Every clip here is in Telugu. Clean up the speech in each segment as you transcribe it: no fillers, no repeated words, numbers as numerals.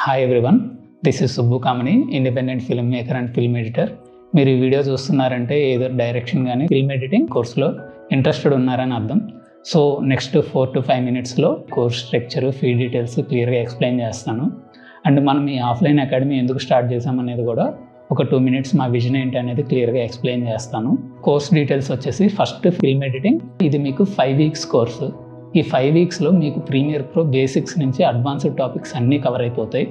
Hi everyone, this is Subbu Kamani, independent film maker and film editor. మీరు ఈ వీడియో చూస్తున్నారంటే ఏదో డైరెక్షన్ కానీ ఫిల్మ్ ఎడిటింగ్ కోర్సులో ఇంట్రెస్టెడ్ ఉన్నారని అర్థం. సో నెక్స్ట్ 4 to 5 minutesలో కోర్స్ స్ట్రక్చర్, ఫీ డీటెయిల్స్ క్లియర్గా ఎక్స్ప్లెయిన్ చేస్తాను. అండ్ మనం ఈ ఆఫ్లైన్ అకాడమీ ఎందుకు స్టార్ట్ చేసామనేది కూడా ఒక 2 minutes మా విజన్ ఏంటి అనేది క్లియర్గా ఎక్స్ప్లెయిన్ చేస్తాను. కోర్స్ డీటెయిల్స్ వచ్చేసి ఫస్ట్ ఫిల్మ్ ఎడిటింగ్. ఇది మీకు 5 weeks కోర్సు. ఈ 5 weeksలో మీకు ప్రీమియర్ ప్రో బేసిక్స్ నుంచి అడ్వాన్స్డ్ టాపిక్స్ అన్నీ కవర్ అయిపోతాయి.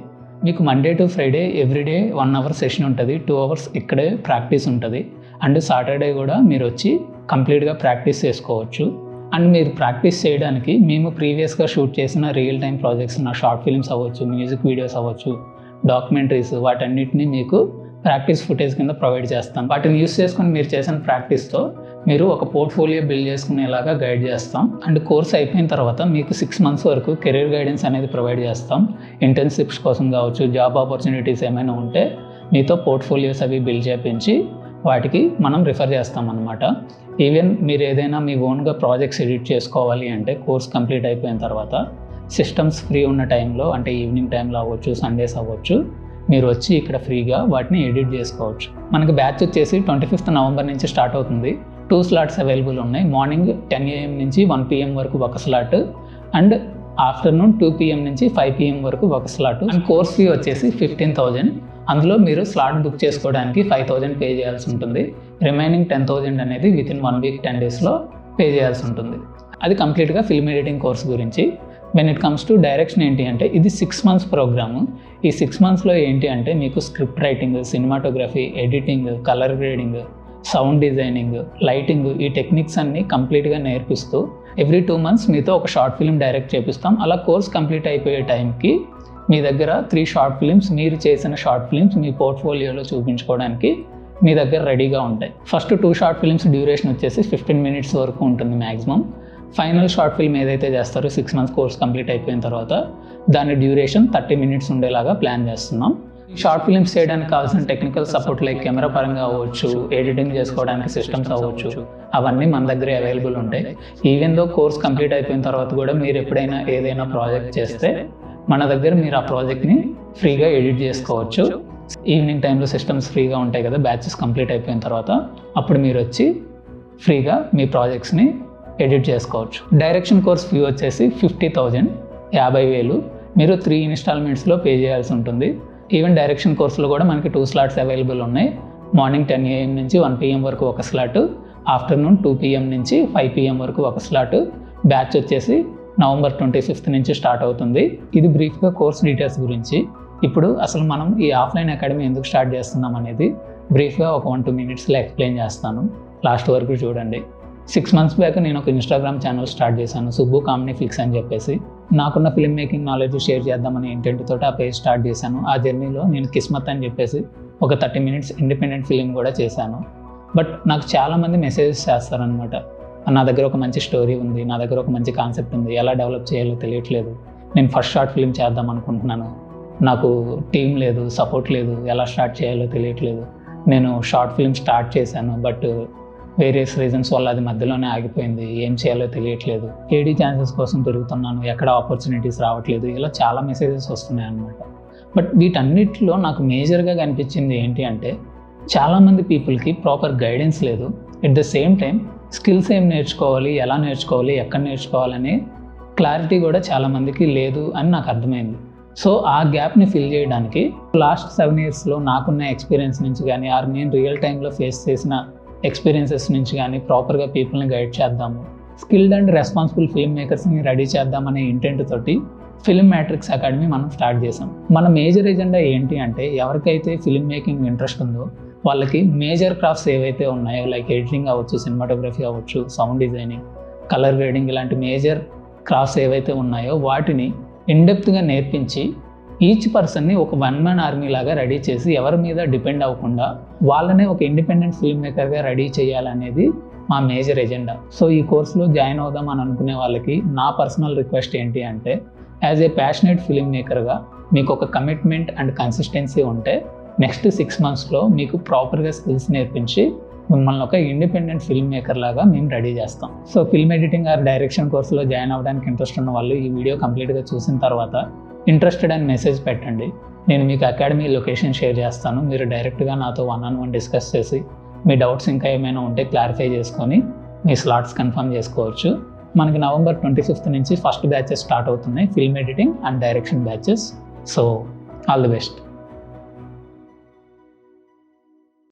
మీకు Monday to Friday everyday 1 hour session ఉంటుంది, 2 hours ఇక్కడే ప్రాక్టీస్ ఉంటుంది. అండ్ సాటర్డే కూడా మీరు వచ్చి కంప్లీట్గా ప్రాక్టీస్ చేసుకోవచ్చు. అండ్ మీరు ప్రాక్టీస్ చేయడానికి మేము ప్రీవియస్గా షూట్ చేసిన రియల్ టైం ప్రాజెక్ట్స్, నా షార్ట్ ఫిల్మ్స్ అవ్వచ్చు, మ్యూజిక్ వీడియోస్ అవ్వచ్చు, డాక్యుమెంటరీస్, వాటన్నిటిని మీకు ప్రాక్టీస్ ఫుటేజ్ కింద ప్రొవైడ్ చేస్తాం. వాటిని యూస్ చేసుకొని మీరు చేసిన ప్రాక్టీస్తో మీరు ఒక పోర్ట్ఫోలియో బిల్డ్ చేసుకునేలాగా గైడ్ చేస్తాం. అండ్ కోర్స్ అయిపోయిన తర్వాత మీకు 6 months వరకు కెరీర్ గైడెన్స్ అనేది ప్రొవైడ్ చేస్తాం. ఇంటర్న్షిప్స్ కోసం కావచ్చు, జాబ్ ఆపర్చునిటీస్ ఏమైనా ఉంటే మీతో పోర్ట్ఫోలియోస్ అవి బిల్డ్ చేయించి వాటికి మనం రిఫర్ చేస్తాం అన్నమాట. ఈవెన్ మీరు ఏదైనా మీ ఓన్గా ప్రాజెక్ట్స్ ఎడిట్ చేసుకోవాలి అంటే కోర్స్ కంప్లీట్ అయిపోయిన తర్వాత సిస్టమ్స్ ఫ్రీ ఉన్న టైంలో, అంటే ఈవినింగ్ టైంలో అవ్వచ్చు, సండేస్ అవ్వచ్చు, మీరు వచ్చి ఇక్కడ ఫ్రీగా వాటిని ఎడిట్ చేసుకోవచ్చు. మనకి బ్యాచ్ వచ్చేసి 25th November నుంచి స్టార్ట్ అవుతుంది. 2 slots అవైలబుల్ ఉన్నాయి. మార్నింగ్ 10 AM నుంచి 1 PM వరకు ఒక స్లాట్, అండ్ ఆఫ్టర్నూన్ 2 PM నుంచి 5 PM వరకు ఒక స్లాట్. అండ్ కోర్స్ ఫీ వచ్చేసి 15,000. అందులో మీరు స్లాట్ బుక్ చేసుకోవడానికి 5,000 పే చేయాల్సి ఉంటుంది. రిమైనింగ్ 10,000 అనేది వితిన్ 1 week 10 daysలో పే చేయాల్సి ఉంటుంది. అది కంప్లీట్గా ఫిల్మ్ ఎడిటింగ్ కోర్స్ గురించి. When it comes to direction ఏంటి అంటే ఇది 6 months ప్రోగ్రాము. ఈ 6 monthsలో ఏంటి అంటే మీకు script writing, cinematography, editing, colour grading, sound designing, lighting, ఈ టెక్నిక్స్ అన్నీ కంప్లీట్గా నేర్పిస్తూ ఎవ్రీ 2 months మీతో ఒక షార్ట్ ఫిల్మ్ డైరెక్ట్ చేపిస్తాం. అలా కోర్స్ కంప్లీట్ అయిపోయే టైంకి మీ దగ్గర 3 షార్ట్ ఫిల్మ్స్, మీరు చేసిన షార్ట్ ఫిల్మ్స్ మీ పోర్ట్ఫోలియోలో చూపించుకోవడానికి మీ దగ్గర రెడీగా ఉంటాయి. ఫస్ట్ 2 షార్ట్ ఫిల్మ్స్ డ్యూరేషన్ వచ్చేసి 15 minutes వరకు ఉంటుంది మ్యాక్సిమం. ఫైనల్ షార్ట్ ఫిల్మ్ ఏదైతే చేస్తారో 6 months కోర్స్ కంప్లీట్ అయిపోయిన తర్వాత దాని డ్యూరేషన్ 30 minutes ఉండేలాగా ప్లాన్ చేస్తున్నాం. షార్ట్ ఫిల్మ్స్ చేయడానికి కావాల్సిన టెక్నికల్ సపోర్ట్ లైక్ కెమెరా పరంగా అవ్వచ్చు, ఎడిటింగ్ చేసుకోవడానికి సిస్టమ్స్ అవ్వచ్చు, అవన్నీ మన దగ్గరే అవైలబుల్ ఉంటాయి. ఈవెన్ దో కోర్స్ కంప్లీట్ అయిపోయిన తర్వాత కూడా మీరు ఎప్పుడైనా ఏదైనా ప్రాజెక్ట్ చేస్తే మన దగ్గర మీరు ఆ ప్రాజెక్ట్ని ఫ్రీగా ఎడిట్ చేసుకోవచ్చు. ఈవినింగ్ టైంలో సిస్టమ్స్ ఫ్రీగా ఉంటాయి కదా బ్యాచెస్ కంప్లీట్ అయిపోయిన తర్వాత, అప్పుడు మీరు వచ్చి ఫ్రీగా మీ ప్రాజెక్ట్స్ని ఎడిట్ చేసుకోవచ్చు. డైరెక్షన్ కోర్స్ ఫీ వచ్చేసి 50,000, 50,000 మీరు 3 installmentsలో పే చేయాల్సి ఉంటుంది. ఈవెన్ డైరెక్షన్ కోర్సులో కూడా మనకి 2 slots అవైలబుల్ ఉన్నాయి. మార్నింగ్ 10 AM నుంచి 1 PM వరకు ఒక స్లాట్, ఆఫ్టర్నూన్ 2 PM నుంచి 5 PM వరకు ఒక స్లాట్. బ్యాచ్ వచ్చేసి November 25th నుంచి స్టార్ట్ అవుతుంది. ఇది బ్రీఫ్గా కోర్స్ డీటెయిల్స్ గురించి. ఇప్పుడు అసలు మనం ఈ ఆఫ్లైన్ అకాడమీ ఎందుకు స్టార్ట్ చేస్తున్నాం అనేది బ్రీఫ్గా ఒక 1-2 minutesలో ఎక్స్ప్లెయిన్ చేస్తాను. లాస్ట్ వరకు చూడండి. 6 months బ్యాక్ నేను ఒక Instagram ఛానల్ స్టార్ట్ చేశాను, సుబ్బు కామనీ ఫిక్స్ అని చెప్పేసి. నాకున్న ఫిల్మ్ మేకింగ్ నాలెడ్జ్ షేర్ చేద్దామనే ఇంటెంట్ తోటి ఆ పేజ్ స్టార్ట్ చేశాను. ఆ జర్నీలో నేను కిస్మత్ అని చెప్పేసి ఒక 30 minutes ఇండిపెండెంట్ ఫిలిం కూడా చేశాను. బట్ నాకు చాలామంది మెసేజెస్ చేస్తారనమాట, నా దగ్గర ఒక మంచి స్టోరీ ఉంది, నా దగ్గర ఒక మంచి కాన్సెప్ట్ ఉంది, ఎలా డెవలప్ చేయాలో తెలియట్లేదు, నేను ఫస్ట్ షార్ట్ ఫిల్మ్ చేద్దాం అనుకుంటున్నాను, నాకు టీం లేదు, సపోర్ట్ లేదు, ఎలా స్టార్ట్ చేయాలో తెలియట్లేదు, నేను షార్ట్ ఫిల్మ్ స్టార్ట్ చేశాను బట్ వేరియస్ రీజన్స్ వల్ల అది మధ్యలోనే ఆగిపోయింది, ఏం చేయాలో తెలియట్లేదు, ఏడీ ఛాన్సెస్ కోసం తిరుగుతున్నాను, ఎక్కడ ఆపర్చునిటీస్ రావట్లేదు, ఇలా చాలా మెసేజెస్ వస్తున్నాయి అన్నమాట. బట్ వీటన్నిటిలో నాకు మేజర్గా కనిపించింది ఏంటి అంటే చాలామంది పీపుల్కి ప్రాపర్ గైడెన్స్ లేదు. At the same time skills ఏం నేర్చుకోవాలి, ఎలా నేర్చుకోవాలి, ఎక్కడ నేర్చుకోవాలనే క్లారిటీ కూడా చాలామందికి లేదు అని నాకు అర్థమైంది. సో ఆ గ్యాప్ని ఫిల్ చేయడానికి లాస్ట్ 7 yearsలో నాకున్న ఎక్స్పీరియన్స్ నుంచి కానీ, ఆర్ నేను రియల్ టైంలో ఫేస్ చేసిన ఎక్స్పీరియన్సెస్ నుంచి కానీ ప్రాపర్గా పీపుల్ని గైడ్ చేద్దాము, స్కిల్డ్ అండ్ రెస్పాన్సిబుల్ ఫిల్మ్ మేకర్స్ని రెడీ చేద్దామనే ఇంటెంట్ తోటి ఫిల్మ్ మ్యాట్రిక్స్ అకాడమీ మనం స్టార్ట్ చేసాం. మన మేజర్ ఎజెండా ఏంటి అంటే ఎవరికైతే ఫిల్మ్ మేకింగ్ ఇంట్రెస్ట్ ఉందో వాళ్ళకి మేజర్ క్రాఫ్ట్స్ ఏవైతే ఉన్నాయో లైక్ ఎడిటింగ్ అవ్వచ్చు, సినిమాటోగ్రఫీ అవ్వచ్చు, సౌండ్ డిజైనింగ్, కలర్ గ్రేడింగ్, ఇలాంటి మేజర్ క్రాఫ్ట్స్ ఏవైతే ఉన్నాయో వాటిని ఇన్డెప్త్గా నేర్పించి ఈచ్ పర్సన్ని ఒక 1-man ఆర్మీ లాగా రెడీ చేసి ఎవరి మీద డిపెండ్ అవ్వకుండా వాళ్ళనే ఒక ఇండిపెండెంట్ ఫిల్మ్ మేకర్గా రెడీ చేయాలనేది మా మేజర్ ఎజెండా. సో ఈ కోర్సులో జాయిన్ అవుదాం అని అనుకునే వాళ్ళకి నా పర్సనల్ రిక్వెస్ట్ ఏంటి అంటే యాజ్ ఏ ప్యాషనేట్ ఫిల్మ్ మేకర్గా మీకు ఒక కమిట్మెంట్ అండ్ కన్సిస్టెన్సీ ఉంటే నెక్స్ట్ 6 monthsలో మీకు ప్రాపర్గా స్కిల్స్ నేర్పించి మిమ్మల్ని ఒక ఇండిపెండెంట్ ఫిల్మ్ మేకర్ లాగా మేము రెడీ చేస్తాం. So film editing or direction కోర్సులో జాయిన్ అవ్వడానికి ఇంట్రెస్ట్ ఉన్న వాళ్ళు ఈ వీడియో కంప్లీట్గా చూసిన తర్వాత ఇంట్రెస్టెడ్ అని మెసేజ్ పెట్టండి. నేను మీకు అకాడమీ లొకేషన్ షేర్ చేస్తాను. మీరు డైరెక్ట్గా నాతో 1-on-1 డిస్కస్ చేసి మీ డౌట్స్ ఇంకా ఏమైనా ఉంటే క్లారిఫై చేసుకొని మీ స్లాట్స్ కన్ఫర్మ్ చేసుకోవచ్చు. మనకి November 25th నుంచి ఫస్ట్ బ్యాచెస్ స్టార్ట్ అవుతున్నాయి, film editing and direction batches. So all the best.